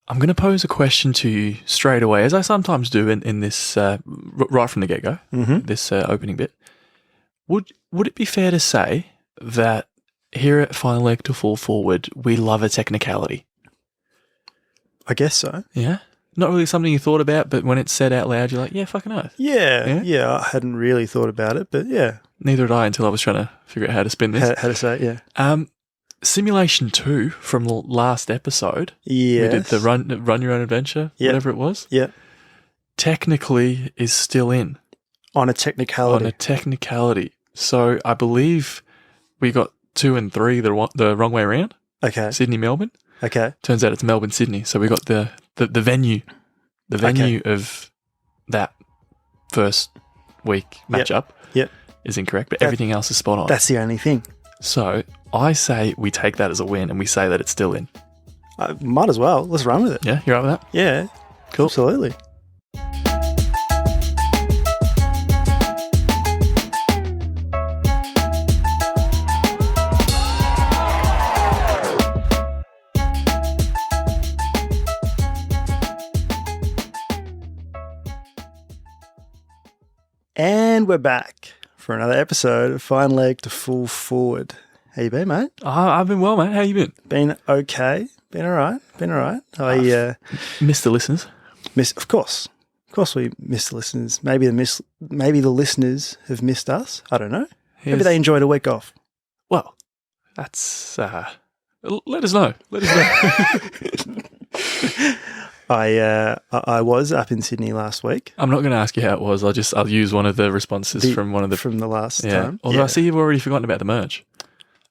I'm going to pose a question to you straight away, as I sometimes do in this, right from the get-go, this opening bit. Would it be fair to say that here at Final Leg to Full Forward, we love a technicality? I guess so. Yeah? Not really something you thought about, but when it's said out loud, you're like, yeah, fucking oath. Yeah, I hadn't really thought about it, but yeah. Neither had I until I was trying to figure out how to spin this. How to say it, yeah. Simulation 2 from the last episode. Yes. We did the run your own adventure, whatever it was. Yeah. Technically is still in. On a technicality. So I believe we got 2 and 3 the wrong way around. Okay. Sydney, Melbourne. Okay. Turns out it's Melbourne, Sydney. So we got the venue. The venue of that first week matchup is incorrect, but everything else is spot on. That's the only thing. So I say we take that as a win and we say that it's still in. Might as well. Let's run with it. Yeah, you're right with that? Yeah. Cool. Absolutely. And we're back for another episode of Final Leg to Full Forward. How you been, mate? I've been well, mate. How you been? Been okay. Been all right. I missed the listeners. Of course we missed the listeners. Maybe the listeners have missed us. I don't know. Maybe they enjoyed a week off. Well, that's let us know. I was up in Sydney last week. I'm not going to ask you how it was. I'll use one of the responses from the last time. Although I see you've already forgotten about the merch.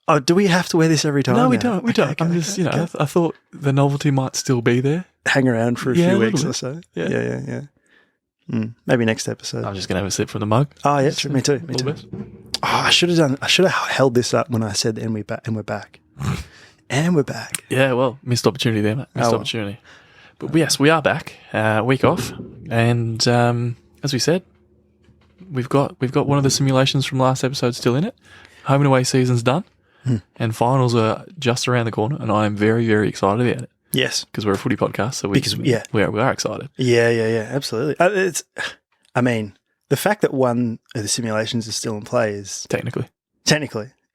Oh, do we have to wear this every time? No, we don't. We don't. I'm just, I thought the novelty might still be there. Hang around for a few weeks or so. Yeah. Maybe next episode. I'm just going to have a sip from the mug. Oh, yeah, true. Me too. Oh, I should have held this up when I said and we're back. And we're back. Yeah, well, missed opportunity there, mate. Missed opportunity. But yes, we are back. Week off. And as we said, we've got one of the simulations from last episode still in it. Home and away season's done. And finals are just around the corner, and I am very, very excited about it. Yes. Because we're a footy podcast, so we are excited. Yeah, absolutely. The fact that one of the simulations is still in play is... Technically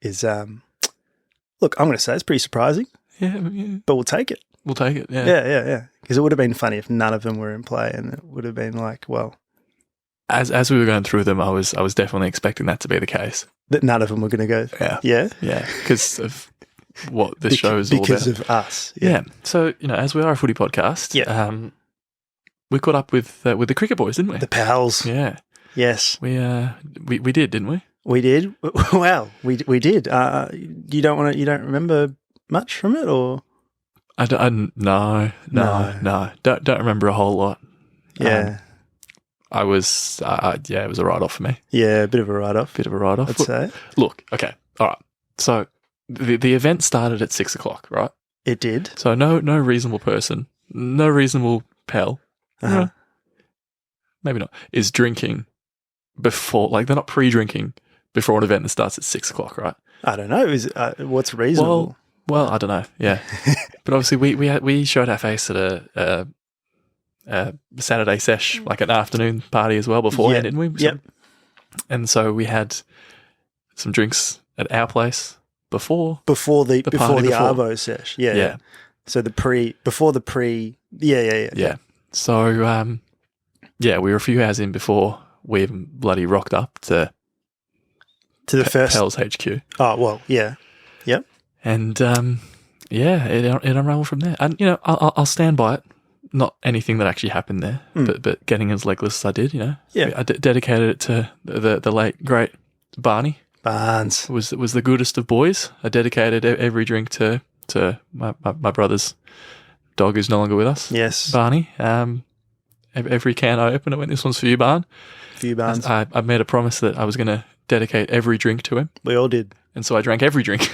is... look, I'm going to say it's pretty surprising. Yeah. But we'll take it. Yeah. Yeah. Because it would have been funny if none of them were in play, and it would have been like, well... As we were going through them, I was definitely expecting that to be the case. That none of them were going to go. Yeah. Because of what the show is all about. Because of us. Yeah. So as we are a footy podcast, we caught up with the cricket boys, didn't we? The pals. Yeah. Yes. We did, didn't we? We did. Wow. We did. You don't remember much from it, or? No. Don't remember a whole lot. Yeah. It was a write-off for me. Yeah, a bit of a write-off. I'd say. Look, okay, all right. So the event started at 6 o'clock, right? It did. So no reasonable person, no reasonable pal, maybe not, is drinking before, like they're not pre-drinking before an event that starts at 6 o'clock, right? I don't know. What's reasonable? Well, I don't know. Yeah, but obviously we showed our face at a Saturday sesh, like an afternoon party as well beforehand, didn't we? Yep. And so we had some drinks at our place before the Arvo sesh. Yeah. So before the pre. Yeah. So we were a few hours in before we even bloody rocked up to the first Pell's HQ. Oh well, yeah. Yep. And it unraveled from there. And I'll stand by it. Not anything that actually happened there, but getting as legless as I did, Yeah. I dedicated it to the late, great Barney. Barnes. Was the goodest of boys. I dedicated every drink to my brother's dog who's no longer with us. Yes. Barney. Every can I opened, I went, this one's for you, Barn. For you, Barnes. I made a promise that I was going to dedicate every drink to him. We all did. And so I drank every drink.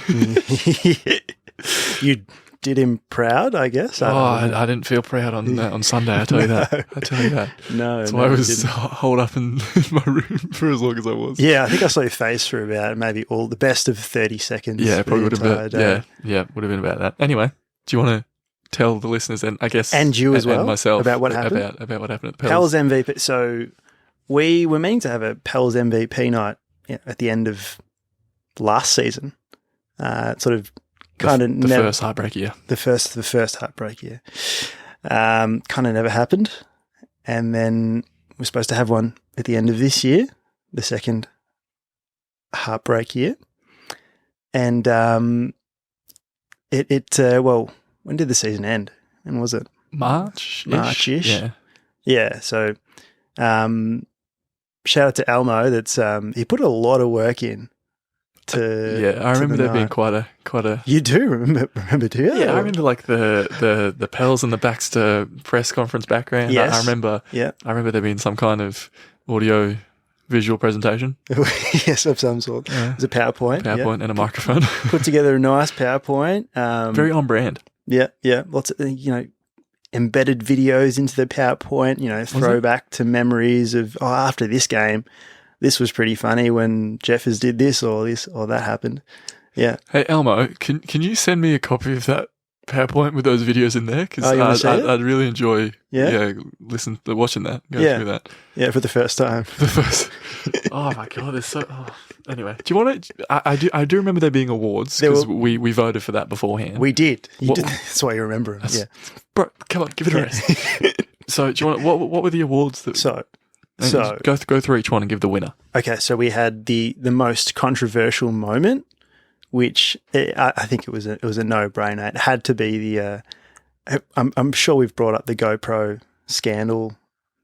You did him proud, I guess. I didn't feel proud on Sunday, I tell you that. No. That's why I was holed up in my room for as long as I was. Yeah, I think I saw your face for about maybe all the best of 30 seconds. Yeah, probably would have been. Yeah, would have been about that. Anyway, do you want to tell the listeners and I guess and you as well and myself about what happened about what happened at the Pels MVP. So we were meaning to have a Pels MVP night at the end of last season. Sort of kind of the first heartbreak year. The first heartbreak year. Kind of never happened, and then we're supposed to have one at the end of this year, the second heartbreak year, and well, when did the season end? When was it? March-ish. Yeah. So, shout out to Elmo. That's he put a lot of work in. I remember there being quite a. You do remember, do you? Yeah, I remember like the Pels and the Baxter press conference background. Yes. I remember. Yeah, I remember there being some kind of audio visual presentation. Yes, of some sort. Yeah. It was a PowerPoint and a microphone. Put together a nice PowerPoint. Very on brand. Yeah. Lots of embedded videos into the PowerPoint. Throwback to memories of after this game. This was pretty funny when Jeffers did this or that happened. Yeah. Hey Elmo, can you send me a copy of that PowerPoint with those videos in there? Because I'd really enjoy watching that, go through that. Yeah, for the first time. Oh my god, there's so. Oh. Anyway, do you want to? I do remember there being awards because we voted for that beforehand. We did. You did. That's why you remember them. Yeah, bro, come on, give it a rest. So do you want? What were the awards that? So go through each one and give the winner. Okay, so we had the most controversial moment, which I think it was a no-brainer. It had to be the. I'm sure we've brought up the GoPro scandal,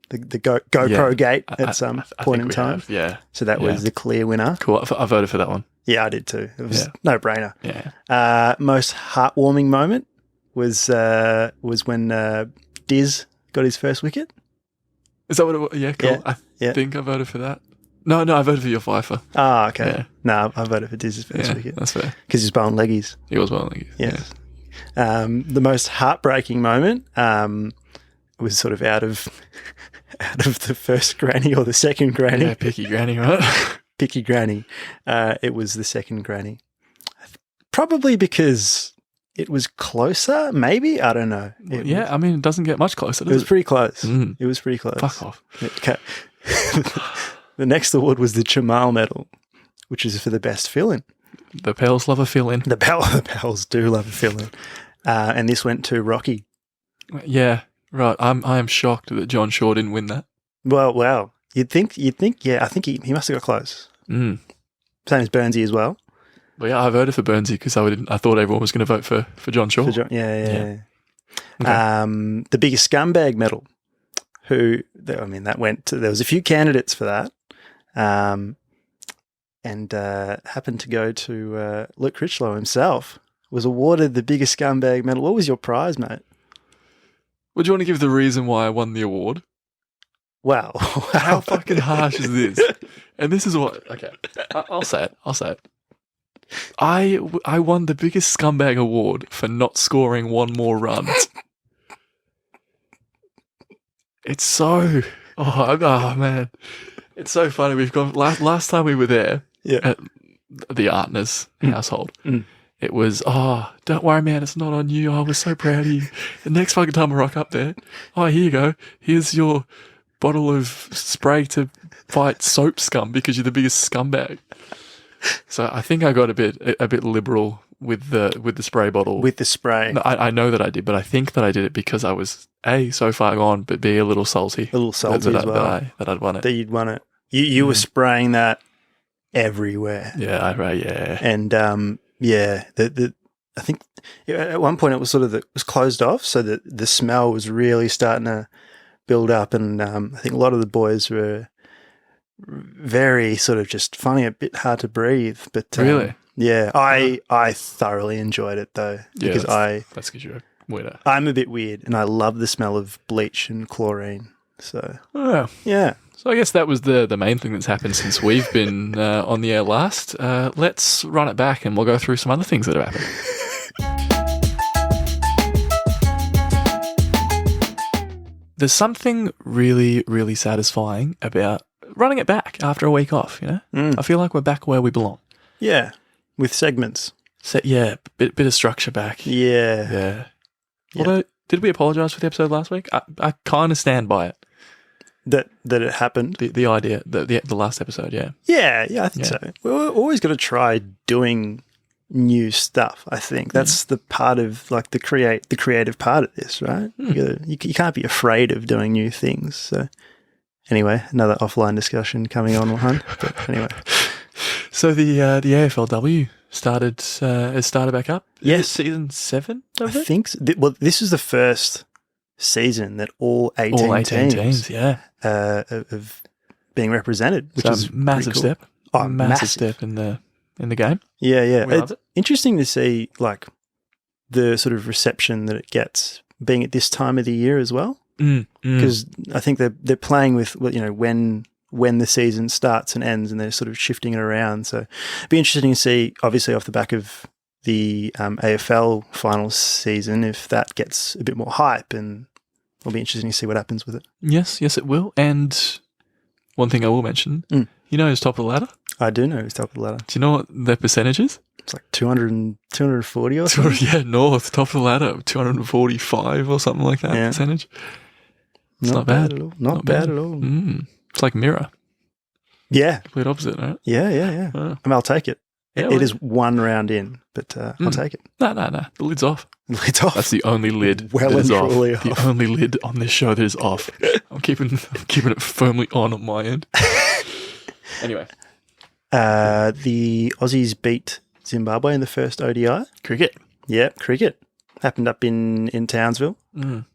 the GoPro gate at some point in time. Yeah. So that was the clear winner. Cool. I voted for that one. Yeah, I did too. It was no-brainer. Yeah. Most heartwarming moment was when Diz got his first wicket. Is that what it was? Yeah, cool. I think I voted for that. No, I voted for your Pfeiffer. Oh, okay. Yeah. No, I voted for Diz's first wicket. That's fair. Because he's bowling leggies. He was bowling leggies. Yes. Yeah. The most heartbreaking moment was sort of out of the first granny or the second granny. Yeah, picky granny, right? Picky granny. It was the second granny. Probably because it was closer, maybe? I don't know. It doesn't get much closer, does it? It was pretty close. Mm. It was pretty close. Fuck off. Okay. The next award was the Chamal Medal, which is for the best fill-in. The Pels love a fill-in. The Pels do love a fill-in. And this went to Rocky. Yeah, right. I am shocked that John Shaw didn't win that. Well, wow. You'd think, yeah, I think he must have got close. Mm. Same as Burnsy as well. But yeah, I voted for Burnsy because I thought everyone was going to vote for John Shaw. Yeah. Okay. The biggest scumbag medal, that went to, there was a few candidates for that, and happened to go to Luke Critchlow himself, was awarded the biggest scumbag medal. What was your prize, mate? Would you want to give the reason why I won the award? Wow. How fucking harsh is this? And this is what, okay, I'll say it. I won the biggest scumbag award for not scoring one more run. It's so... Oh, man. It's so funny. We've gone... Last time we were there at the Artners household, it was, don't worry, man, it's not on you. I was so proud of you. The next fucking time I rock up there, here you go. Here's your bottle of spray to fight soap scum because you're the biggest scumbag. So I think I got a bit liberal with the spray bottle. With the spray. No, I know that I did, but I think that I did it because I was A, so far gone, but B, a little salty. A little salty as well. That I'd won it. That you'd won it. You were spraying that everywhere. Yeah, yeah. And I think at one point it was it was closed off, so that the smell was really starting to build up, and I think a lot of the boys were very sort of just finding it a bit hard to breathe. But really, I thoroughly enjoyed it though, because that's because you're weird. I'm a bit weird, and I love the smell of bleach and chlorine. So yeah. So I guess that was the main thing that's happened since we've been on the air last. Let's run it back, and we'll go through some other things that have happened. There's something really, really satisfying about running it back after a week off, you know? I feel like we're back where we belong. Yeah, with segments. Bit of structure back. Yeah. Although, did we apologise for the episode last week? I kind of stand by it. That it happened. The idea, the last episode, yeah. Yeah, I think so. We're always got to try doing new stuff. I think that's the part of like the creative part of this, right? You can't be afraid of doing new things. So anyway, another offline discussion coming on, Juan. But anyway, so the AFLW has started back up. Yes, season 7. I think so. Well, this is the first season that all 18 teams of being represented, which is a massive cool. step. Oh, massive step in the game. Yeah. It's interesting to see like the sort of reception that it gets being at this time of the year as well. Because I think they're playing with when the season starts and ends, and they're sort of shifting it around. So it'd be interesting to see, obviously off the back of the AFL final season, if that gets a bit more hype, and it'll be interesting to see what happens with it. Yes, it will. And one thing I will mention, you know who's top of the ladder? I do know who's top of the ladder. Do you know what their percentage is? It's like 240 or something? Yeah, north, top of the ladder, 245 or something like that percentage. It's not bad at all. Not bad at all. It's like Mirror. Yeah. Complete opposite, right? Yeah. I mean, I'll take it. It is one round in, but I'll take it. No. The lid's off. The lid's off. That's the only lid well that is and off. truly off. The only lid on this show that is off. I'm keeping it firmly on my end. Anyway. The Aussies beat Zimbabwe in the first ODI. Cricket. Yeah, cricket. Happened up in Townsville.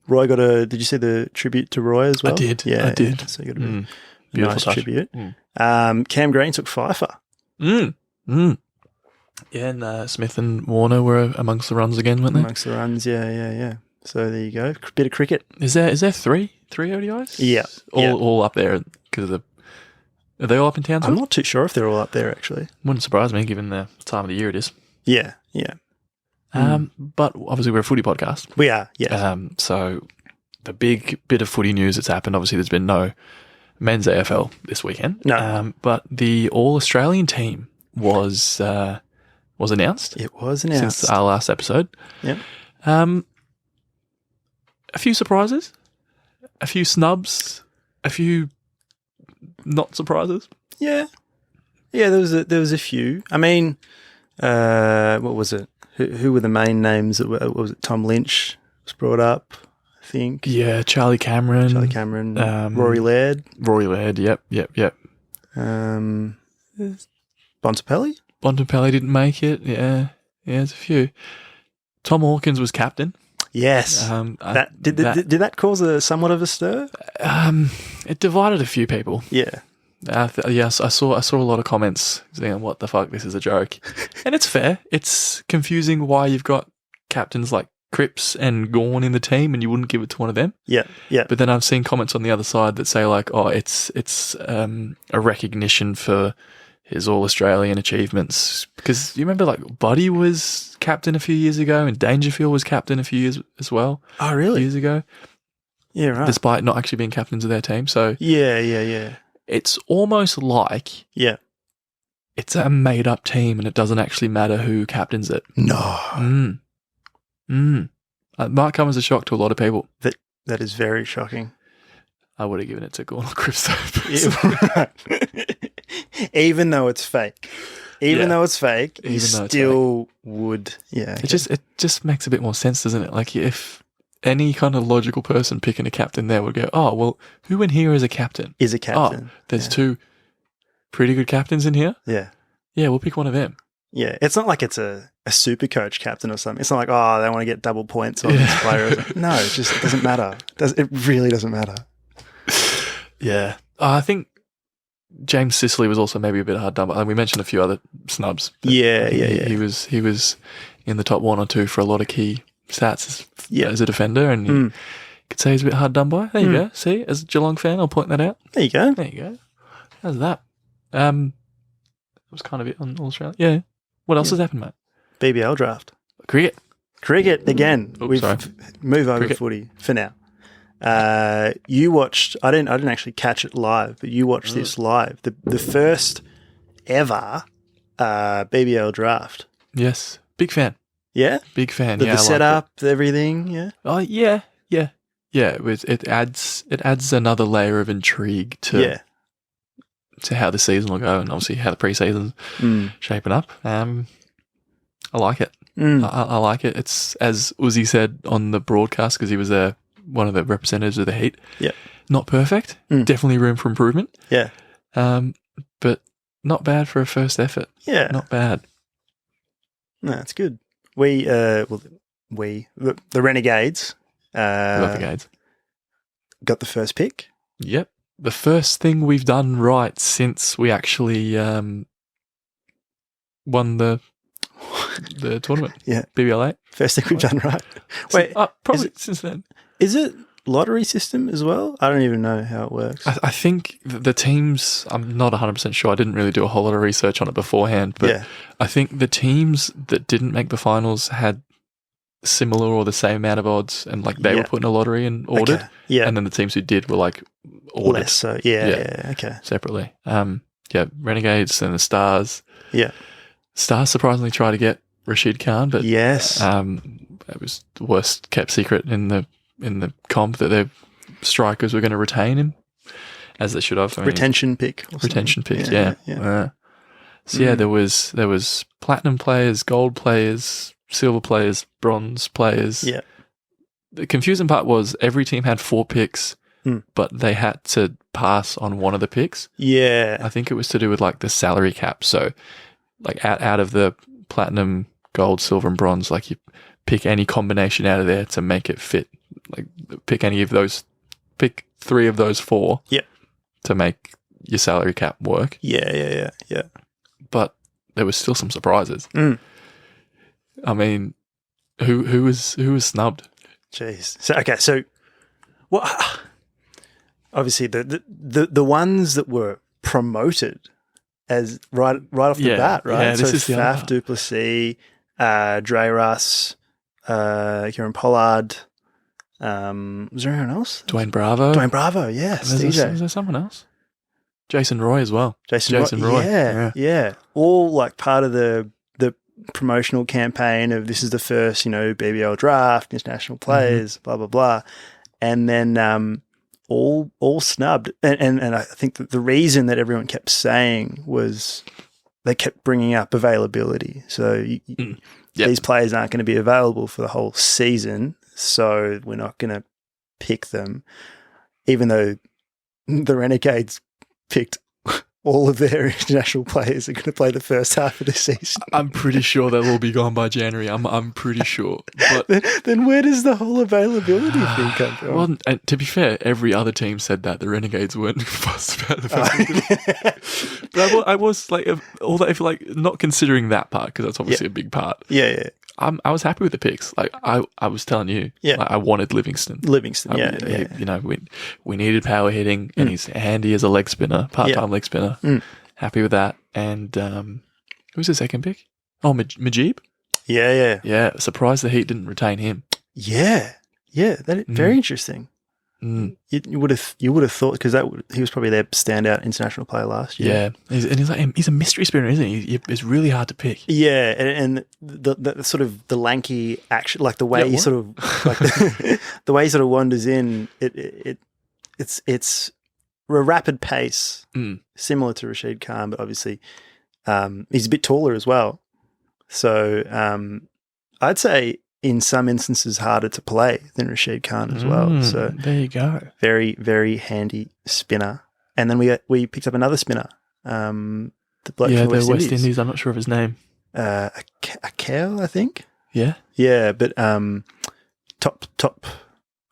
Roy did you see the tribute to Roy as well? I did. Yeah, I did. So you got a beautiful nice touch. tribute. Cam Green took Pfeiffer. Yeah, and Smith and Warner were amongst the runs again, weren't they? Amongst the runs, yeah. So there you go. Bit of cricket. Is there three ODIs? Yeah. All up there because are they all up in Townsville? I'm not too sure if they're all up there actually. Wouldn't surprise me given the time of the year it is. Yeah. But obviously we're a footy podcast. We are, yes. So the big bit of footy news that's happened, obviously there's been no men's AFL this weekend. No. But the All-Australian team was announced. It was announced. Since our last episode. Yeah. A few surprises, a few snubs, a few not surprises. Yeah. There was a few. I mean, what was it? Who were the main names? What was it? Tom Lynch was brought up, I think. Yeah, Charlie Cameron. Rory Laird. Yep. Bontempelli? Bontempelli didn't make it. Yeah, there's a few. Tom Hawkins was captain. Yes. Did that cause somewhat of a stir? It divided a few people. Yeah. Yes, I saw a lot of comments saying, "What the fuck? This is a joke," and it's fair. It's confusing why you've got captains like Cripps and Gawn in the team, and you wouldn't give it to one of them. Yeah. But then I've seen comments on the other side that say like, "Oh, it's a recognition for his All-Australian achievements," because you remember like Buddy was captain a few years ago, and Dangerfield was captain a few years as well. Oh, really? Years ago. Yeah, right. Despite not actually being captains of their team, so yeah. It's almost like it's a made-up team and it doesn't actually matter who captains it. No. It might come as a shock to a lot of people. That is very shocking. I would have given it to Gawn or Cripps. Even though it's fake. Though it's fake, you still would. Yeah. Okay. It just makes a bit more sense, doesn't it? Like if any kind of logical person picking a captain there would go, oh, well, who in here is a captain? Is a captain. Oh, there's two pretty good captains in here? Yeah. Yeah, we'll pick one of them. Yeah, it's not like it's a super coach captain or something. It's not like, oh, they want to get double points on this player. No, it just doesn't matter. It really doesn't matter. Yeah. I think James Sicily was also maybe a bit hard done by. We mentioned a few other snubs. Yeah. He was in the top 1 or 2 for a lot of key stats as a defender, and you could say he's a bit hard done by. There you go. See, as a Geelong fan, I'll point that out. There you go. How's that? That was kind of it on Australia. Yeah. What else has happened, mate? BBL draft. Cricket again. Oops, sorry. Move over Cricket. footy for now. You watched. I didn't actually catch it live, but you watched this live. The first ever BBL draft. Yes, big fan. Yeah? Big fan. The I liked it. setup, everything, yeah? Oh yeah. It adds another layer of intrigue to how the season will go, and obviously how the preseason's shaping up. I like it. I like it. It's as Uzi said on the broadcast, because he was one of the representatives of the Heat. Yeah, not perfect. Definitely room for improvement. Yeah, but not bad for a first effort. Yeah, not bad. No, it's good. The Renegades. Renegades got the first pick. Yep. The first thing we've done right since we actually won the tournament. Yeah. BBL 8. First thing we've done right. Wait, probably since then. Is it lottery system as well? I don't even know how it works. I think the teams, I'm not 100% sure. I didn't really do a whole lot of research on it beforehand, but I think the teams that didn't make the finals had similar or the same amount of odds, and like they were put in a lottery and ordered. Okay. Yeah. And then the teams who did were like ordered. Less so. Yeah. Okay. Separately. Renegades and the Stars. Yeah. Stars surprisingly tried to get Rashid Khan, but yes. It was the worst kept secret in the comp that their strikers were going to retain him, as they should have. Retention pick. Yeah. There was platinum players, gold players, silver players, bronze players. Yeah. The confusing part was every team had 4 picks, but they had to pass on one of the picks. Yeah. I think it was to do with like the salary cap. So like out of the platinum, gold, silver and bronze, like you pick any combination out of there to make it fit. Like pick 3 of those 4 to make your salary cap work. Yeah. But there was still some surprises. I mean, who was snubbed? Jeez. So what? Obviously, the ones that were promoted as right off the bat, right? Yeah, this is Faf du Plessis, Dre Russ, Kieran Pollard. Was there anyone else? Dwayne Bravo. Yes. Was there someone else? Jason Roy as well. Jason Roy. Yeah. All like part of the promotional campaign of this is the first, BBL draft, international players, blah, blah, blah. And then all snubbed. And I think that the reason that everyone kept saying was they kept bringing up availability. So these players aren't going to be available for the whole season, so we're not going to pick them, even though the Renegades picked all of their international players are going to play the first half of the season. I'm pretty sure they'll all be gone by January. I'm pretty sure. But then where does the whole availability thing come from? Well, and to be fair, every other team said that the Renegades weren't fussed about the first. But I was like, all that, if like not considering that part, because that's obviously a big part. Yeah. I was happy with the picks. Like I was telling you, like, I wanted Livingston. We needed power hitting, and he's handy as a leg spinner, part-time leg spinner. Happy with that. And who was the second pick? Oh, Majib? Yeah. Surprised the Heat didn't retain him. Yeah. Very interesting. You would have thought, because he was probably their standout international player last year. Yeah, he's a mystery spinner, isn't he? It's really hard to pick. Yeah, and the sort of the lanky action, like the way he sort of like the way he sort of wanders in, it's a rapid pace, similar to Rashid Khan, but obviously he's a bit taller as well. So I'd say in some instances harder to play than Rashid Khan as well. So there you go. Very, very handy spinner. And then we picked up another spinner. The bloke from the West Indies. I'm not sure of his name. Akel, I think. Yeah. Yeah, but top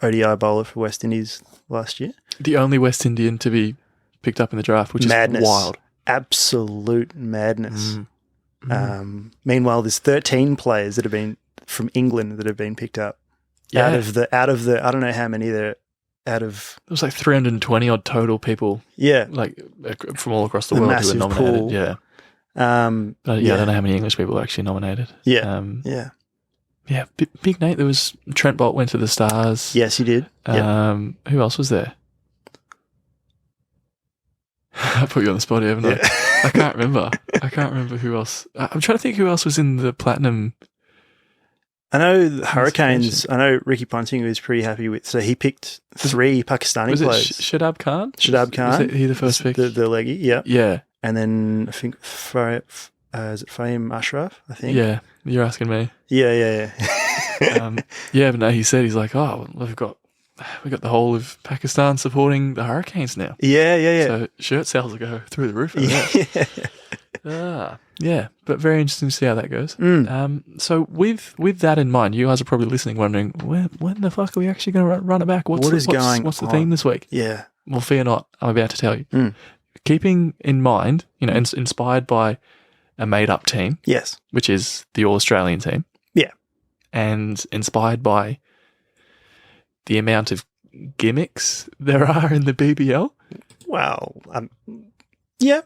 ODI bowler for West Indies last year. The only West Indian to be picked up in the draft, which madness. Is wild. Absolute madness. Meanwhile, there's 13 players that have been from England that have been picked up out of the I don't know how many there out of. There was like 320 odd total people. Yeah, like from all across the world who were nominated. Pool. Yeah. I don't know how many English people were actually nominated. Yeah. Yeah. Big Nate. There was Trent Bolt went to the Stars. Yes, he did. Who else was there? I put you on the spot here, haven't I? I can't remember who else. I'm trying to think who else was in the platinum. I know the Hurricanes. I know Ricky Ponting was pretty happy with. So he picked 3 Pakistani Was players. it Shadab Khan? Shadab Khan. Was he the first pick? The leggy, yeah. Yeah. And then I think is it Fahim Ashraf? I think. Yeah. You're asking me. Yeah. Yeah, but no, he's like, oh, we've got the whole of Pakistan supporting the Hurricanes now. Yeah. So shirt sales will go through the roof. Yeah. Yeah, but very interesting to see how that goes. So with that in mind, you guys are probably listening, wondering when the fuck are we actually going to run it back? What's the theme this week? Yeah. Well, fear not, I'm about to tell you. Keeping in mind, inspired by a made-up team. Yes. Which is the All-Australian team. Yeah. And inspired by the amount of gimmicks there are in the BBL. Well, yeah.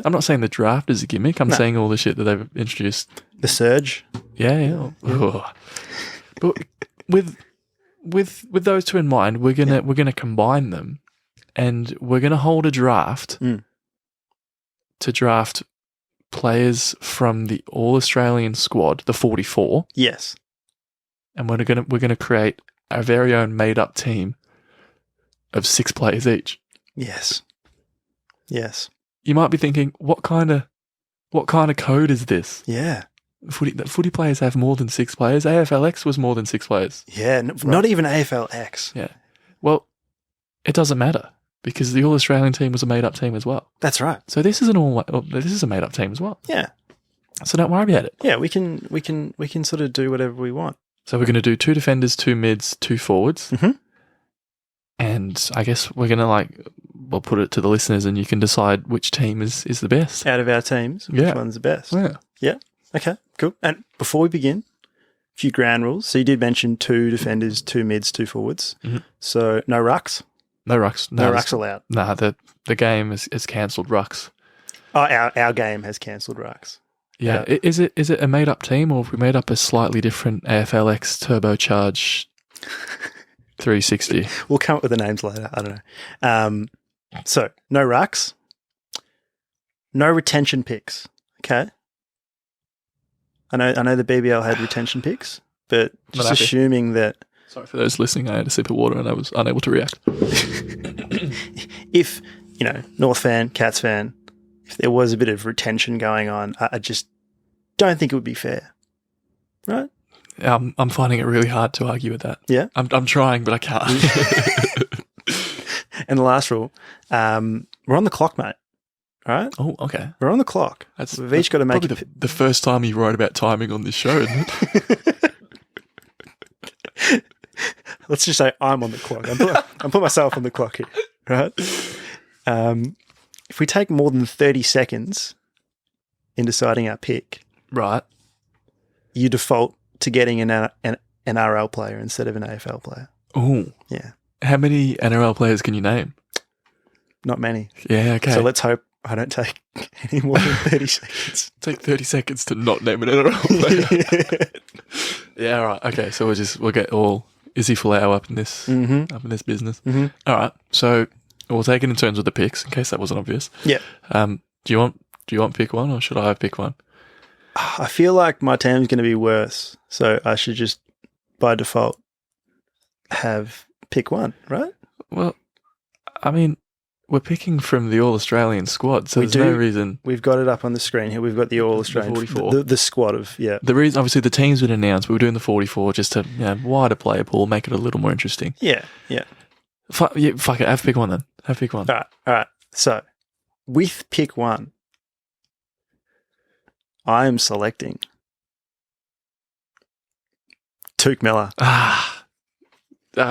I'm not saying the draft is a gimmick. I'm saying all the shit that they've introduced. The surge. Yeah. Oh. But with those two in mind, we're gonna combine them, and we're gonna hold a draft to draft players from the All-Australian squad, the 44. Yes. And we're gonna create our very own made-up team of 6 players each. Yes. You might be thinking, what kind of code is this? Yeah. Footy players have more than 6 players. AFLX was more than 6 players. Yeah, not even AFLX. Yeah. Well, it doesn't matter because the All-Australian team was a made-up team as well. That's right. So this is a made-up team as well. Yeah. So don't worry about it. Yeah, we can sort of do whatever we want. So we're going to do 2 defenders, 2 mids, 2 forwards. Mm-hmm. And I guess we're going to we'll put it to the listeners and you can decide which team is the best. Out of our teams, which one's the best? Yeah. Okay, cool. And before we begin, a few ground rules. So you did mention 2 defenders, 2 mids, 2 forwards. Mm-hmm. So no rucks? No rucks. No rucks allowed? Nah, the game has cancelled rucks. Oh, our game has cancelled rucks. Yeah. Is it a made-up team or have we made up a slightly different AFLX turbocharge 360? We'll come up with the names later. I don't know. So, no rucks. No retention picks. Okay. I know the BBL had retention picks, but just assuming that... Sorry for those listening, I had a sip of water and I was unable to react. If, North fan, Cats fan, if there was a bit of retention going on, I just don't think it would be fair. Right? I'm finding it really hard to argue with that. Yeah? I'm trying, but I can't. And the last rule, we're on the clock, mate. All right? Oh, okay. We're on the clock. We've each got to make it. The first time you write about timing on this show, isn't it? Let's just say I'm on the clock. I'm put myself on the clock here, right? If we take more than 30 seconds in deciding our pick, right, you default to getting an NRL player instead of an AFL player. Oh, yeah. How many NRL players can you name? Not many. Yeah, okay. So let's hope I don't take any more than 30 seconds. Take 30 seconds to not name an NRL player. Yeah, all right. Okay, so we'll get all Izzy Folau up in this business. Mm-hmm. All right. So we'll take it in turns with the picks in case that wasn't obvious. Yeah. Do you want pick one or should I pick one? I feel like my team's going to be worse, so I should just by default have pick one, right? Well, I mean, we're picking from the All-Australian squad, so there's no reason. We've got it up on the screen here. We've got the All-Australian, the 44. The squad of, yeah. The reason, obviously, the team's been announced. We were doing the 44 just to, wider player pool, make it a little more interesting. Yeah. Fuck it. Have pick one then. Have pick one. All right. So, with pick one, I am selecting Touk Miller. I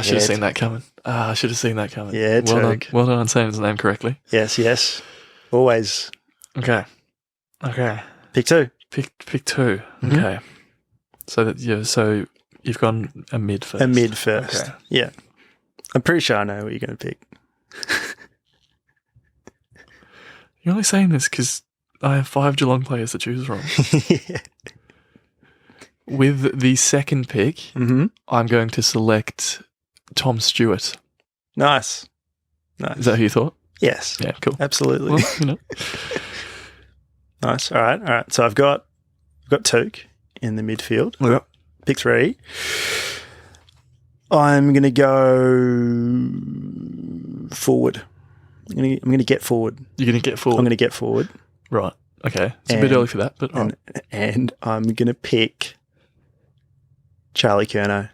should have seen that coming. I should have seen that coming. Yeah, Touk. Well done on saying his name correctly. Yes. Always. Okay. Pick two. Pick two. Mm-hmm. Okay. So you've gone a mid first. A mid first. Okay. Yeah. I'm pretty sure I know what you're going to pick. You're only saying this because I have 5 Geelong players to choose from. Yeah. With the second pick, I'm going to select Tom Stewart. Nice. Is that who you thought? Yes. Yeah, cool. Absolutely. Well, Nice. All right. So I've got Touk in the midfield. Yep. Pick 3. I'm going to go forward. I'm going to get forward. You're going to get forward? I'm going to get forward. Right. Okay. It's a bit early for that, but all right. And I'm going to pick Charlie Curnow.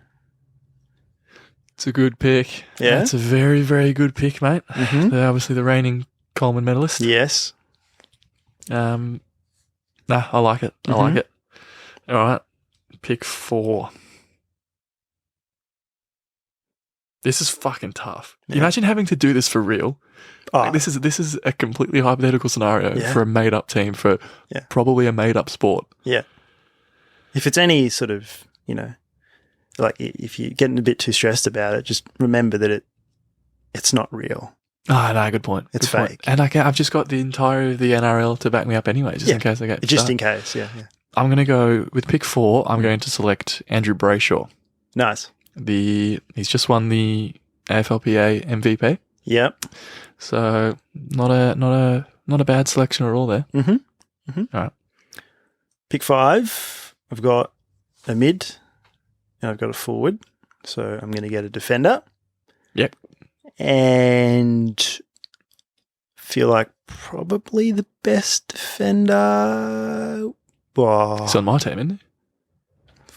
It's a good pick. Yeah? It's a very, very good pick, mate. Mm-hmm. They're obviously the reigning Coleman medalist. Yes. I like it. I like it. All right. Pick 4. This is fucking tough. Yeah. Imagine having to do this for real. Oh, Like, this is a completely hypothetical scenario for a made-up team, for probably a made-up sport. yeah. If it's any sort of, like if you're getting a bit too stressed about it, just remember that it's not real. Oh, no, good point. It's good fake. Point. And I've just got the entire of the NRL to back me up anyway, just in case I get Just in case, yeah. I'm going to go with pick 4. I'm going to select Andrew Brayshaw. Nice. He's just won the AFLPA MVP. Yep. So not a bad selection at all there. Mm-hmm. All right. Pick 5. I've got a mid and I've got a forward. So I'm going to get a defender. Yep. And feel like probably the best defender. Whoa. He's on my team, isn't he?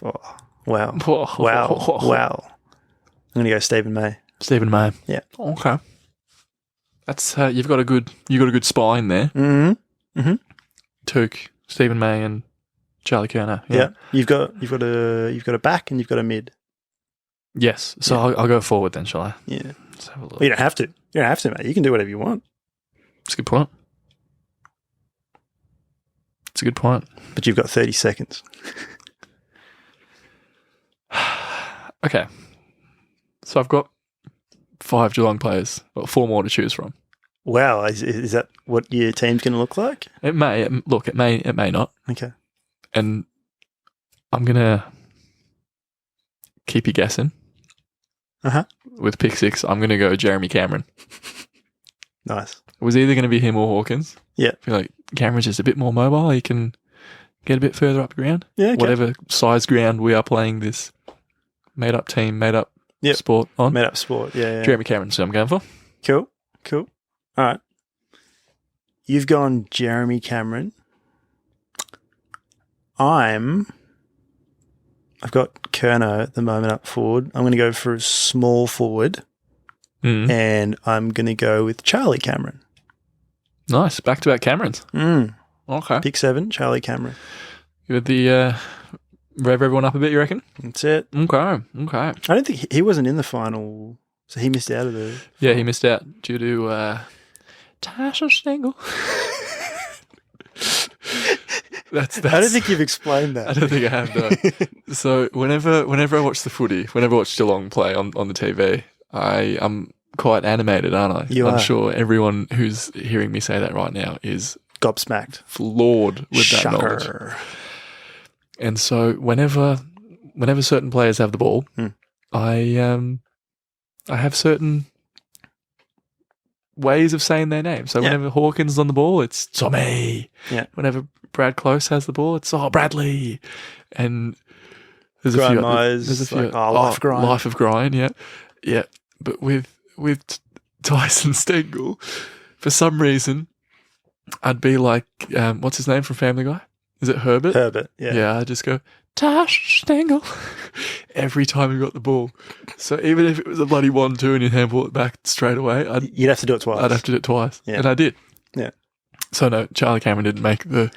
Oh, wow. Wow. I'm going to go Stephen May. Stephen May. Yeah. Okay. That's you've got a good spine there. Mm-hmm. Mm-hmm. Took Stephen May and Charlie Curnow. Yeah. You've got a back and you've got a mid. Yes. So I'll go forward then, shall I? Yeah. Let's have a look. Well, you don't have to. You don't have to, mate. You can do whatever you want. That's a good point. It's a good point. But you've got 30 seconds. Okay. So I've got 5 Geelong players, 4 more to choose from. Wow, is that what your team's going to look like? It may. It may not. Okay. And I'm going to keep you guessing. Uh-huh. With pick 6, I'm going to go Jeremy Cameron. Nice. It was either going to be him or Hawkins. Yeah. I feel like Cameron's just a bit more mobile. He can get a bit further up ground. Yeah, okay. Whatever size ground we are playing this made-up team, made-up sport on. Made-up sport, yeah. Jeremy Cameron, so I'm going for. Cool. All right. You've gone Jeremy Cameron. I've got Curnow at the moment up forward. I'm going to go for a small forward, and I'm going to go with Charlie Cameron. Nice. Back-to-back Camerons. Okay. Pick 7, Charlie Cameron. You had the rev everyone up a bit, you reckon? That's it. Okay. I don't think he wasn't in the final, so he missed out of the... Yeah, he missed out due to Tasha Stengel. That's. I don't think you've explained that. I don't think I have, though. So whenever I watch the footy, whenever I watch Geelong play on the TV, I'm quite animated, aren't I? I'm sure everyone who's hearing me say that right now is gobsmacked, floored with that knowledge. And so whenever certain players have the ball, I have certain ways of saying their name. So whenever Hawkins is on the ball, it's Tommy. Yeah. Whenever Brad Close has the ball, it's Bradley. And there's Grind a few. Myers, There's a few. like, Life of Grind. Life of Grind. Yeah, yeah. But with Tyson Stengel, for some reason, I'd be like, what's his name from Family Guy? Is it Herbert? Herbert. Yeah. Yeah. I just go Tash Stengel every time he got the ball. So even if it was a bloody 1-2 and you handball it back straight away, you'd have to do it twice. I'd have to do it twice, yeah. And I did. Yeah. So no, Charlie Cameron didn't make the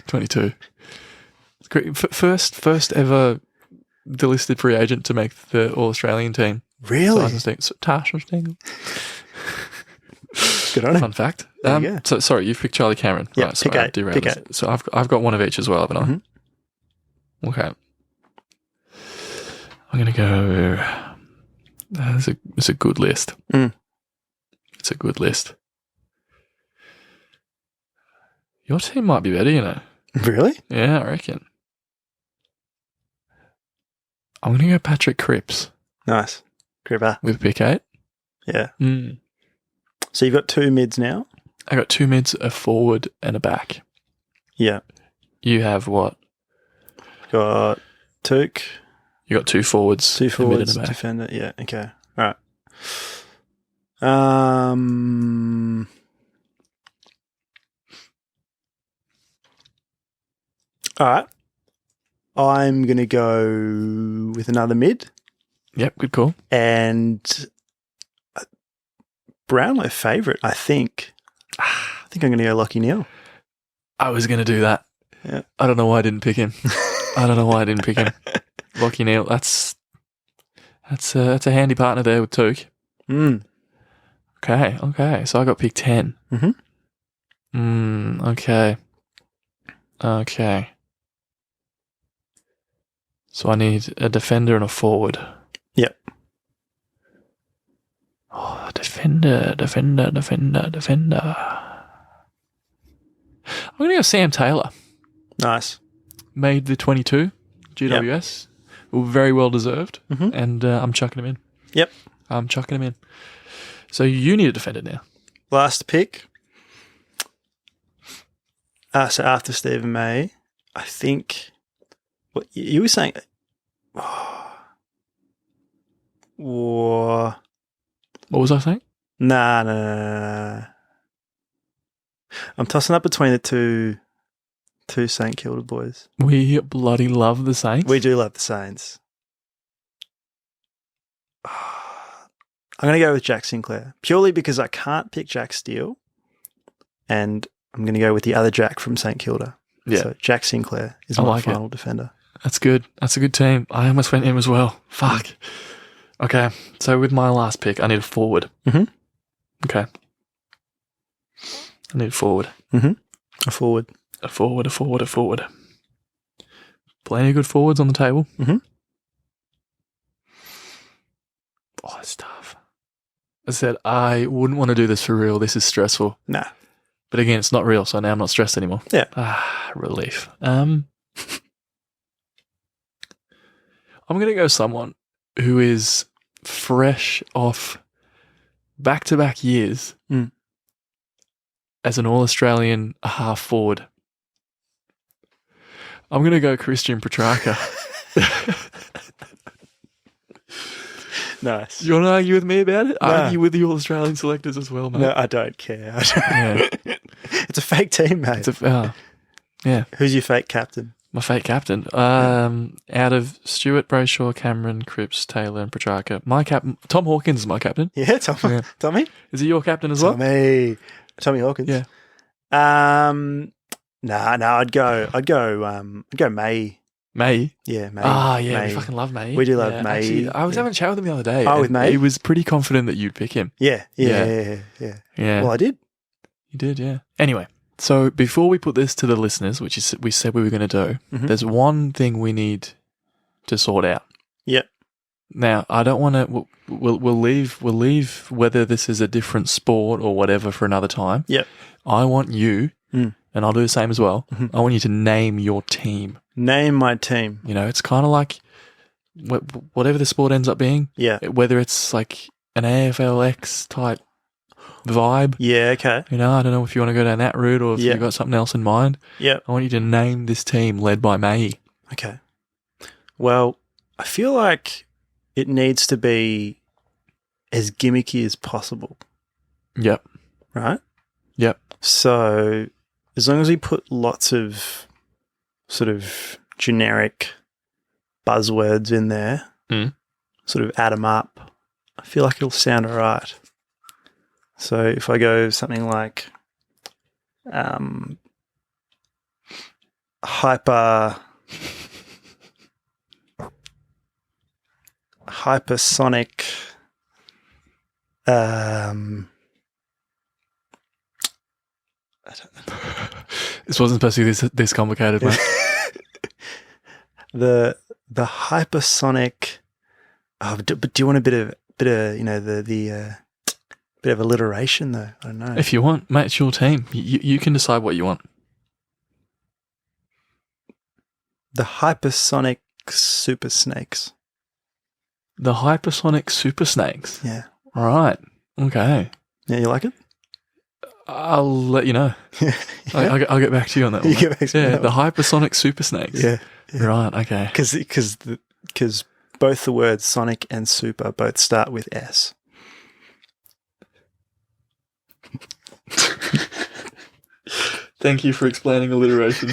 22. It's great. First ever delisted free agent to make the All Australian team. Really? Tash Stengel. Good on him. Fun fact. There you go. So sorry, you've picked Charlie Cameron. Yeah, Right, sorry, pick 8. So I've got one of each as well, haven't I? Mm-hmm. Okay. I'm gonna go. It's a good list. It's a good list. Your team might be better, you know. Really? Yeah, I reckon. I'm gonna go Patrick Cripps. Nice. Cripper. With pick 8. Yeah. So you've got 2 mids now? I got 2 mids, a forward, and a back. Yeah. You have what? Got Took, You got two forwards. Two a mid and forwards, a back. defender. Yeah. Okay. All right. All right. I'm going to go with another mid. Yep, good call. And Brownlow favourite, I think. I think I'm going to go Lockie Neal. I was going to do that. Yeah. I don't know why I didn't pick him. Lockie Neal, that's a handy partner there with Took. Okay. So I got pick 10. Okay. So I need a defender and a forward. Yep. Oh, defender. I'm going to go Sam Taylor. Nice. Made the 22 GWS. Yep. Very well deserved. And I'm chucking him in. Yep. I'm chucking him in. So you need a defender now. Last pick. So after Stephen May, I think what you were saying. What was I saying? Nah. I'm tossing up between the two St Kilda boys. We bloody love the Saints. We do love the Saints. I'm going to go with Jack Sinclair, purely because I can't pick Jack Steele, and I'm going to go with the other Jack from St Kilda. Yeah. So Jack Sinclair is my final defender. That's good. That's a good team. I almost went him as well. Fuck. Okay, so with my last pick, I need a forward. Okay. I need a forward. A forward. A forward. Plenty of good forwards on the table. Oh, it's tough. I said I wouldn't want to do this for real. This is stressful. Nah. But again, it's not real, so now I'm not stressed anymore. Yeah. Relief. I'm going to go someone who is fresh off back-to-back years as an All-Australian half forward. I'm going to go Christian Petrarca. Nice. You want to argue with me about it? No. Argue with the All-Australian selectors as well, mate. No, I don't care. Yeah. It's a fake team, mate. Yeah. Who's your fake captain? My fake captain. Out of Stewart, Brayshaw, Cameron, Cripps, Taylor, and Petrarca, my captain, Tom Hawkins is my captain. Yeah, Tommy. Yeah. Tommy? Is he your captain as well? Tommy Hawkins. Yeah. I'd go May. May? Yeah, May. Yeah, May. we fucking love May. We do love May. Actually, I was having a chat with him the other day. Oh, with May? He was pretty confident that you'd pick him. Yeah. Well, I did. You did, yeah. Anyway, so before we put this to the listeners, which is we said we were going to do, there's one thing we need to sort out. Yep. Now, I don't want to. We'll leave whether this is a different sport or whatever for another time. Yep. I want you, and I'll do the same as well. I want you to name your team. Name my team. You know, it's kind of like whatever the sport ends up being. Yeah. Whether it's like an AFLX type vibe. Yeah. Okay. You know, I don't know if you want to go down that route or if you've got something else in mind. Yeah. I want you to name this team led by May. Okay. Well, I feel like it needs to be as gimmicky as possible. Yep. Right? Yep. So as long as we put lots of sort of generic buzzwords in there, sort of add them up, I feel like it'll sound all right. So if I go something like hypersonic This wasn't supposed to be this complicated, mate. the hypersonic. Oh, but do you want a bit of the bit of alliteration though? I don't know. If you want, mate, it's your team. You can decide what you want. The hypersonic super snakes. The hypersonic super snakes. Yeah. All right. Okay. Yeah, you like it? I'll let you know. I'll get back to you on that one. You get back to me on that the one. hypersonic super snakes. Yeah. Right. Okay. Because both the words Sonic and Super both start with S. Thank you for explaining alliteration.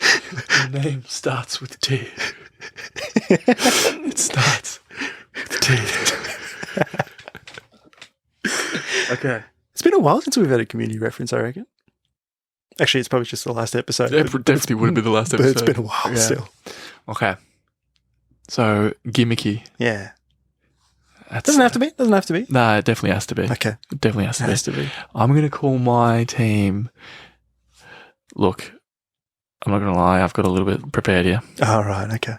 The name starts with T. It starts with T. Okay. It's been a while since we've had a community reference, I reckon. Actually, it's probably just the last episode. It definitely would be the last episode. But it's been a while still. Okay. So, gimmicky. Yeah. Doesn't have to be. Doesn't have to be. Nah, it definitely has to be. Okay. It definitely has to be. Has to be. I'm going to call my team. Look, I'm not going to lie. I've got a little bit prepared here. All right. Okay.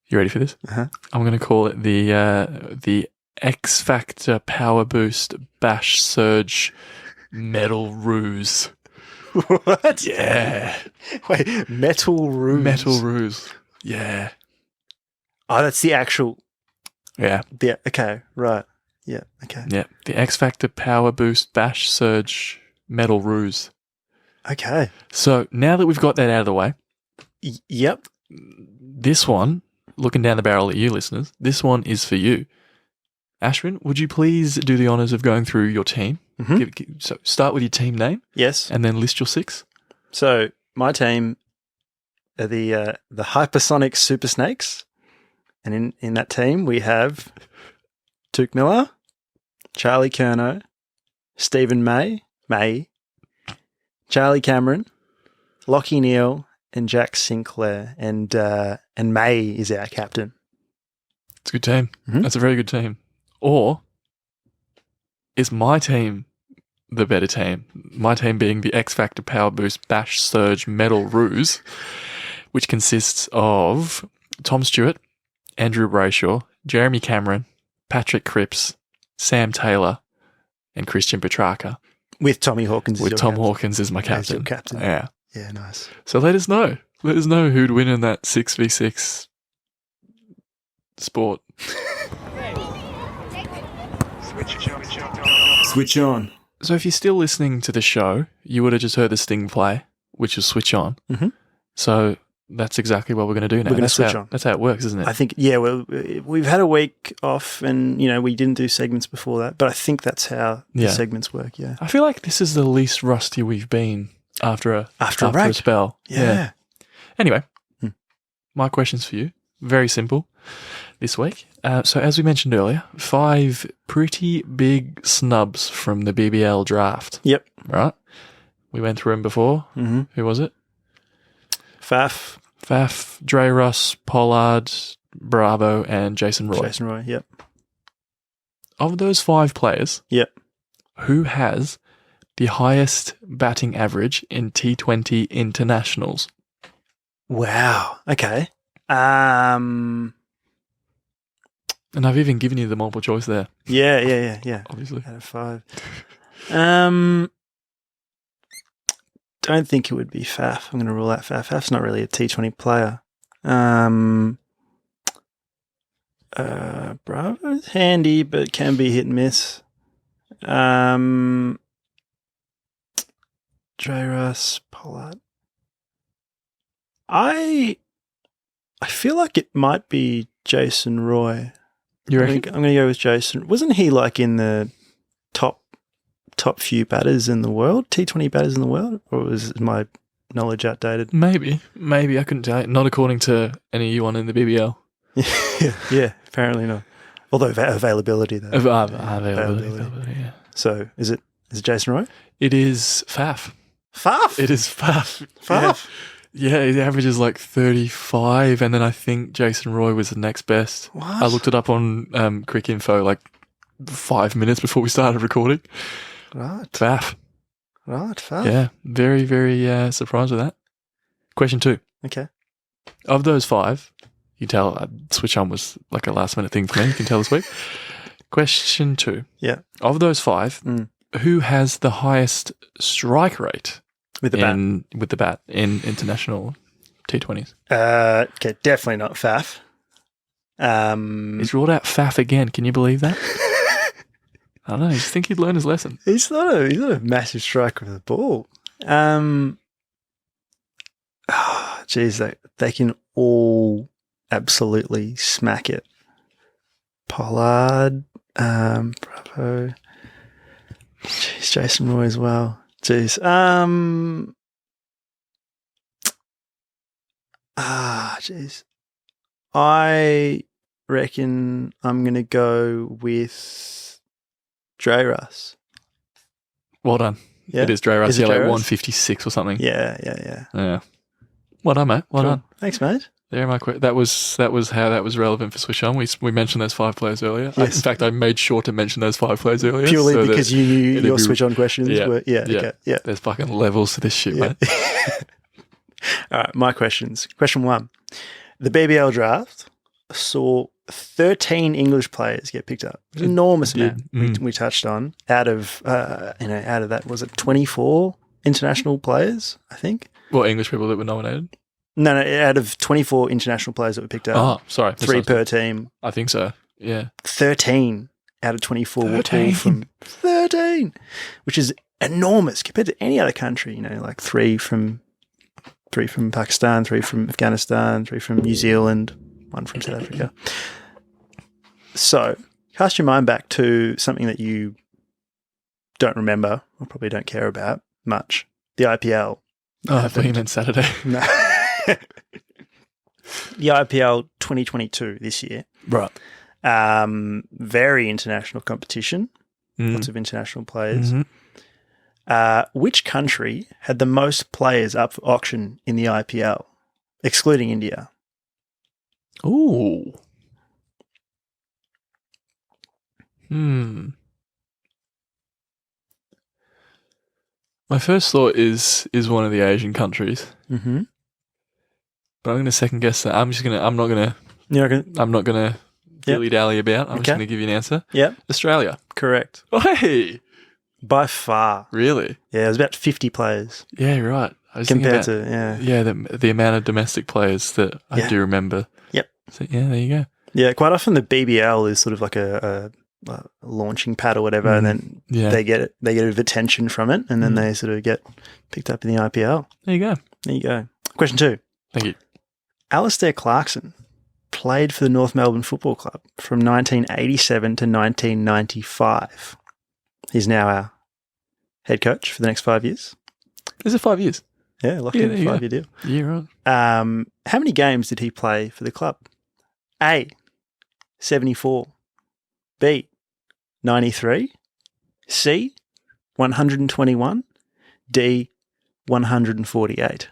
You ready for this? Uh-huh. I'm going to call it the X Factor Power Boost Bash Surge Metal Ruse. What? Yeah. Wait, Metal Ruse. Metal Ruse. Yeah. Oh, that's the actual. Yeah. Yeah. Okay. Right. Yeah. Okay. Yeah. The X Factor Power Boost Bash Surge Metal Ruse. Okay. So now that we've got that out of the way, Yep. this one, looking down the barrel at you listeners, this one is for you. Ashwin, would you please do the honours of going through your team? Mm-hmm. So start with your team name. Yes. And then list your 6. So my team are the Hypersonic Super Snakes, and in that team we have Tuke Miller, Charlie Curnow, Stephen May, Charlie Cameron, Lockie Neal, and Jack Sinclair, and May is our captain. It's a good team. Mm-hmm. That's a very good team. Or is my team the better team? My team being the X Factor Power Boost Bash Surge Metal Ruse, which consists of Tom Stewart, Andrew Brayshaw, Jeremy Cameron, Patrick Cripps, Sam Taylor, and Christian Petrarca. With Tommy Hawkins as With your Tom captain. Hawkins as my captain. As your captain. Yeah. Yeah, nice. So let us know. Let us know who'd win in that 6v6 sport. Switch on. So if you're still listening to the show, you would have just heard the sting play, which is switch on. Mm-hmm. So that's exactly what we're going to do now. We're going to That's switch how, on. That's how it works, isn't it? I think, yeah, well, we've had a week off and, we didn't do segments before that, but I think that's how the segments work, yeah. I feel like this is the least rusty we've been after a spell. Yeah. Anyway, my question's for you. Very simple this week. So as we mentioned earlier, 5 pretty big snubs from the BBL draft. Yep. Right? We went through them before. Mm-hmm. Who was it? Faf, Dre Russ, Pollard, Bravo, and Jason Roy. Yep. Of those 5 players, Yep. who has the highest batting average in T20 internationals? Wow. Okay. And I've even given you the multiple choice there. Yeah. Obviously. Out of 5. Don't think it would be Faf. I'm going to rule out Faf. Faf's not really a T20 player. Bravo's handy, but can be hit and miss. Dre Russ, Pollard. I feel like it might be Jason Roy. You reckon? I'm going to go with Jason. Wasn't he like in the top few batters in the world, T20 batters in the world? Or was my knowledge outdated? Maybe. I couldn't tell you. Not according to anyone in the BBL. yeah, apparently not. Although availability though. Availability, yeah. So is it Jason Roy? It is Faf. Faf? It is Faf. Faf? Yeah, his average is like 35, and then I think Jason Roy was the next best. What? I looked it up on Quick Info like 5 minutes before we started recording. Right. Faf. Right, Faf. Yeah, very, very surprised with that. Question 2. Okay. Of those 5, you tell switch on was like a last minute thing for me. You can tell this week. Question 2. Yeah. Of those 5, who has the highest strike rate with the bat in international T20s? Okay, definitely not Faf. He's ruled out Faf again. Can you believe that? I don't know. I just think he'd learn his lesson. He's not a massive striker of the ball. Geez, they can all absolutely smack it. Pollard, Bravo. Jeez, Jason Roy as well. Jeez. Jeez. I reckon I'm going to go with Dre Russ. Well done. Yeah? It is Dre Russ. Is it Yeah, Dre like Russ? 156 or something. Yeah. Yeah. Well done, mate. Well Cool. done. Thanks, mate. There, my that was how that was relevant for Switch On. We mentioned those 5 players earlier. Yes. In fact, I made sure to mention those 5 players earlier. Purely so because you knew your switch on questions were. Yeah. Okay. Yeah. There's fucking levels to this shit, Yeah. mate. All right, my questions. Question 1. The BBL draft saw 13 English players get picked up. It was an enormous amount. We touched on out of that, was it 24 international players, I think? Well, English people that were nominated? No, out of 24 international players that were picked up. Oh, sorry. 3 per team. I think so. Yeah. 13 out of 24 were all 13. from 13, which is enormous compared to any other country, like 3 from Pakistan, 3 from Afghanistan, 3 from New Zealand, 1 from South Africa. So, cast your mind back to something that you don't remember or probably don't care about much. The IPL. Oh, I thought you meant Saturday. No. The IPL 2022 this year. Right. Very international competition. Lots of international players. Mm-hmm. Which country had the most players up for auction in the IPL, excluding India? Ooh. My first thought is one of the Asian countries. Mm-hmm. But I'm going to second guess that. I'm not going to dilly-dally about. I'm just going to give you an answer. Yep. Australia. Correct. Oh, hey. By far. Really? Yeah, it was about 50 players. Yeah, right. I was compared thinking to, yeah, the amount of domestic players that I do remember. Yep. So, yeah, there you go. Yeah, quite often the BBL is sort of like a launching pad or whatever, and then they get a bit of attention from it, and then they sort of get picked up in the IPL. There you go. There you go. Question 2. Thank you. Alistair Clarkson played for the North Melbourne Football Club from 1987 to 1995. He's now our head coach for the next 5 years. Is it 5 years? Yeah, locked in a 5-year deal. Yeah, right. How many games did he play for the club? A, 74. B, 93. C, 121. D, 148.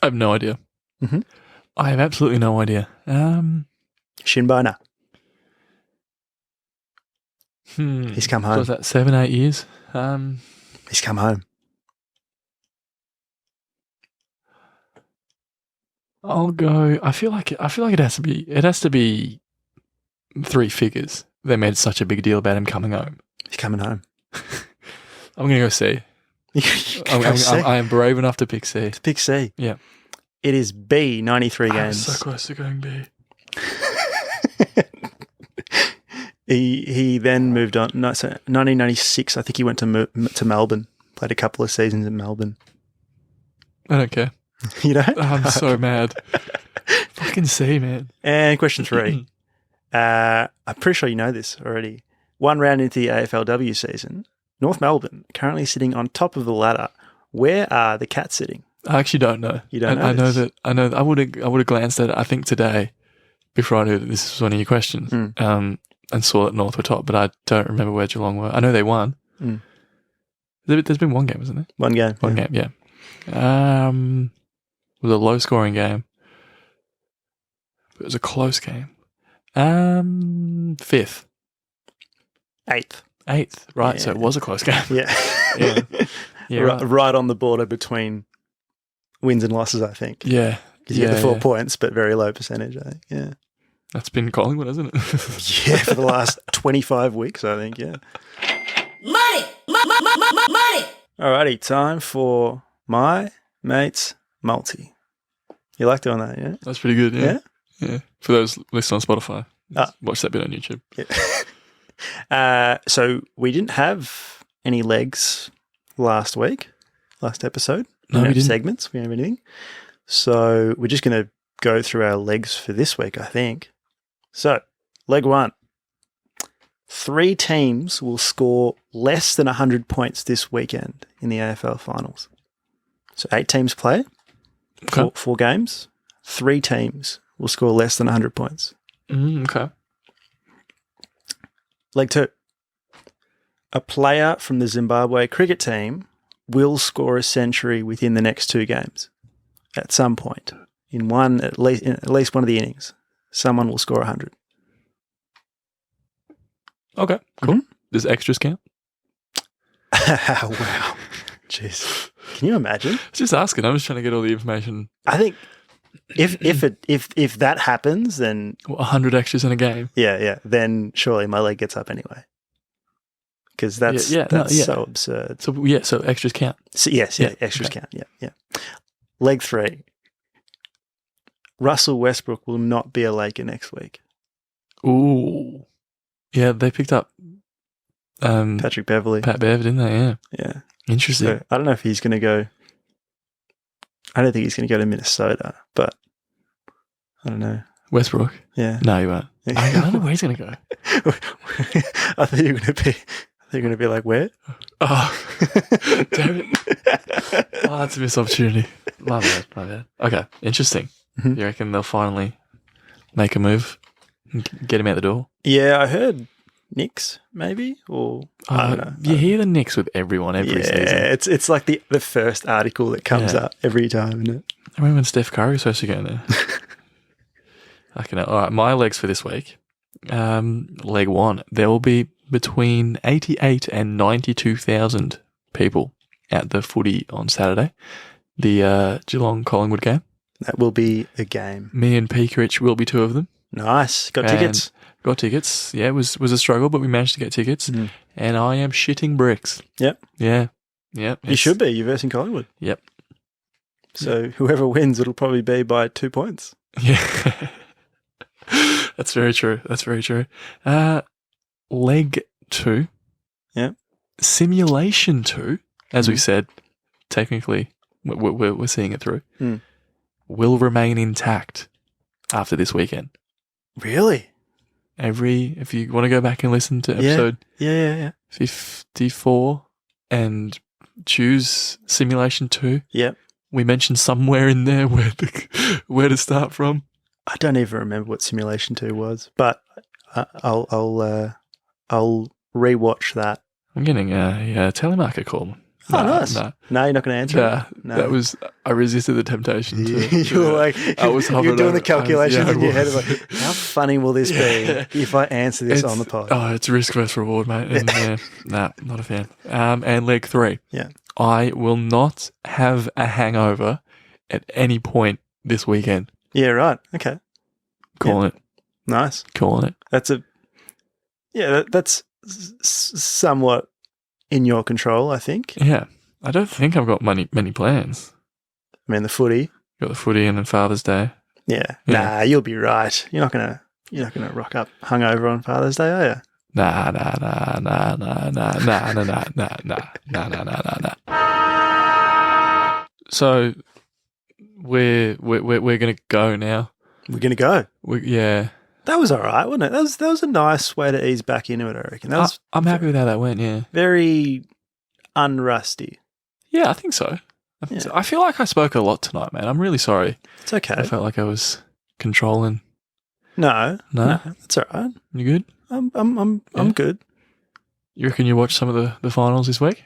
I have no idea. Mm-hmm. I have absolutely no idea. Shinboner. He's He's come home. Was that 7-8 years? He's come home. I'll go. I feel like it has to be. It has to be 3 figures. They made such a big deal about him coming home. He's coming home. I'm going to go C. I am brave enough to pick C. To pick C. Yeah. It is B, 93 I games. was so close to going B. He then moved on. No, so 1996, I think he went to Melbourne. Played a couple of seasons in Melbourne. I don't care. You don't? I'm so mad. Fucking C, man. And question 3. I'm pretty sure you know this already. 1 round into the AFLW season, North Melbourne currently sitting on top of the ladder. Where are the Cats sitting? I actually don't know. You don't know? I know that. I know. I would have glanced at it. I think today, before I knew that this was one of your questions, and saw that North were top, but I don't remember where Geelong were. I know they won. There's been 1 game, isn't there? 1 game. One game, yeah. It was a low-scoring game. It was a close game. 5th. 8th. 8th, right. Yeah. So it was a close game. Yeah. Yeah, right on the border between wins and losses, I think. Yeah. Because you get the 4 points, but very low percentage, I think. Yeah. That's been Collingwood, hasn't it? Yeah, for the last 25 weeks, I think, yeah. Money! Money! Alrighty, time for my mate's multi. You like doing that, yeah? That's pretty good, yeah. Yeah. For those listening on Spotify, watch that bit on YouTube. Yeah. So we didn't have any legs last week. last episode. No, we have didn't. segments. We don't have anything. So we're just going to go through our legs for this week, I think. So, leg 1. 3 teams will score less than 100 points this weekend in the AFL finals. So 8 teams play, Okay. 4 games. 3 teams will score less than 100 points. Okay. Leg 2. A player from the Zimbabwe cricket team will score a century within the next 2 games. At some point, in at least one of the innings, someone will score 100. Okay. Cool. Mhm. Does extras count? Wow. Jeez. Can you imagine? Just asking. I'm just trying to get all the information. I think if that happens, then 100 extras in a game. yeah, then surely my leg gets up anyway. Because that's so absurd. So extras count. So, yes, extras okay. count. Yeah. Leg 3. Russell Westbrook will not be a Laker next week. Ooh. Yeah, they picked up Patrick Beverley. Pat Bev, didn't they? Yeah. Yeah. Interesting. So I don't know if he's going to go. I don't think he's going to go to Minnesota, but I don't know. Westbrook? Yeah. No, he won't. I don't know where he's going to go. I thought you were going to be. They're going to be like, where? Oh, damn it. Oh, that's a missed opportunity. My bad. Okay, interesting. Mhm. You reckon they'll finally make a move and get him out the door? Yeah, I heard Knicks, maybe, or I don't know. You hear the Knicks with everyone every season. Yeah, it's like the first article that comes up every time, isn't it? I remember when Steph Curry was supposed to go in there. Okay, all right, my legs for this week. Leg 1, there will be between 88 and 92,000 people at the footy on Saturday, the Geelong Collingwood game. That will be a game. Me and Peakerich will be 2 of them. Nice. Got tickets. Got tickets. Yeah, it was a struggle, but we managed to get tickets. Mhm. And I am shitting bricks. Yep. Yeah. You should be. You're versing Collingwood. Yep. So whoever wins, it'll probably be by 2 points. Yeah. That's very true. Leg 2. Yeah. Simulation 2, as we said, technically, we're seeing it through, will remain intact after this weekend. Really? If you want to go back and listen to episode Yeah. 54 and choose Simulation 2, Yep. we mentioned somewhere in there where to start from. I don't even remember what Simulation 2 was, but I'll rewatch that. I'm getting a telemarketer call. Oh, nice. No, you're not going to answer it? No. that was, I resisted the temptation to. You were like, you're doing the calculations in your head of like, how funny will this be if I answer this on the pod? Oh, it's risk versus reward, mate. And, not a fan. And leg 3. Yeah. I will not have a hangover at any point this weekend. Yeah, right. Okay. Calling it. Nice. Calling it. That's somewhat in your control, I think. Yeah. I don't think I've got many plans. I mean, the footy. Got the footy and then Father's Day. Yeah. Yeah. Nah, you'll be right. You're not gonna rock up hungover on Father's Day, are you? Nah. So we're gonna go now. We're gonna go. Yeah. That was all right, wasn't it? That was a nice way to ease back into it, I reckon. That was I'm happy with how that went, yeah. very unrusty. Yeah, I think so. I feel like I spoke a lot tonight, man. I'm really sorry. It's okay. I felt like I was controlling. No, that's all right. You good? I'm good. You reckon you watch some of the finals this week?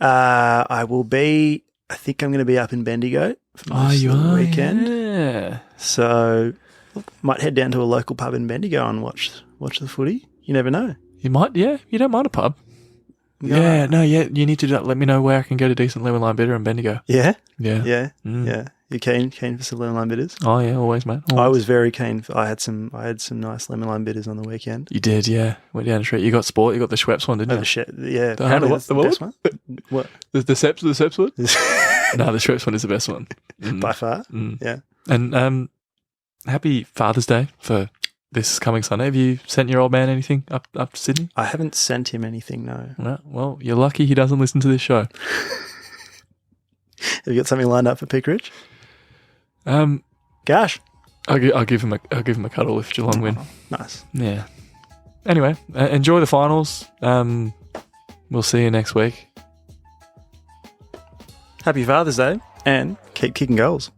I will be. I think I'm going to be up in Bendigo for most of the weekend. Yeah. So might head down to a local pub in Bendigo and watch the footy. You never know. You might, yeah. You don't mind a pub. Yeah, you need to let me know where I can get a decent lemon lime bitter in Bendigo. Yeah? Yeah. Yeah. Mm. Yeah. You keen for some lemon lime bitters? Oh yeah, always, mate. Always. I was very keen. I had some nice lemon lime bitters on the weekend. You did, yeah. Went down the street. You got Sport. You got the Schweppes one, didn't you? Yeah. The Apparently what? that's the The best what? one. What? The Seps one? No, the Schweppes one is the best one. By far. Mm. Yeah. And happy Father's Day for this coming Sunday. Have you sent your old man anything up to Sydney? I haven't sent him anything, no. No. Well, you're lucky he doesn't listen to this show. Have you got something lined up for Pickridge? Gosh. I'll give him a cuddle if Geelong win. Nice. Yeah. Anyway, enjoy the finals. We'll see you next week. Happy Father's Day and keep kicking goals.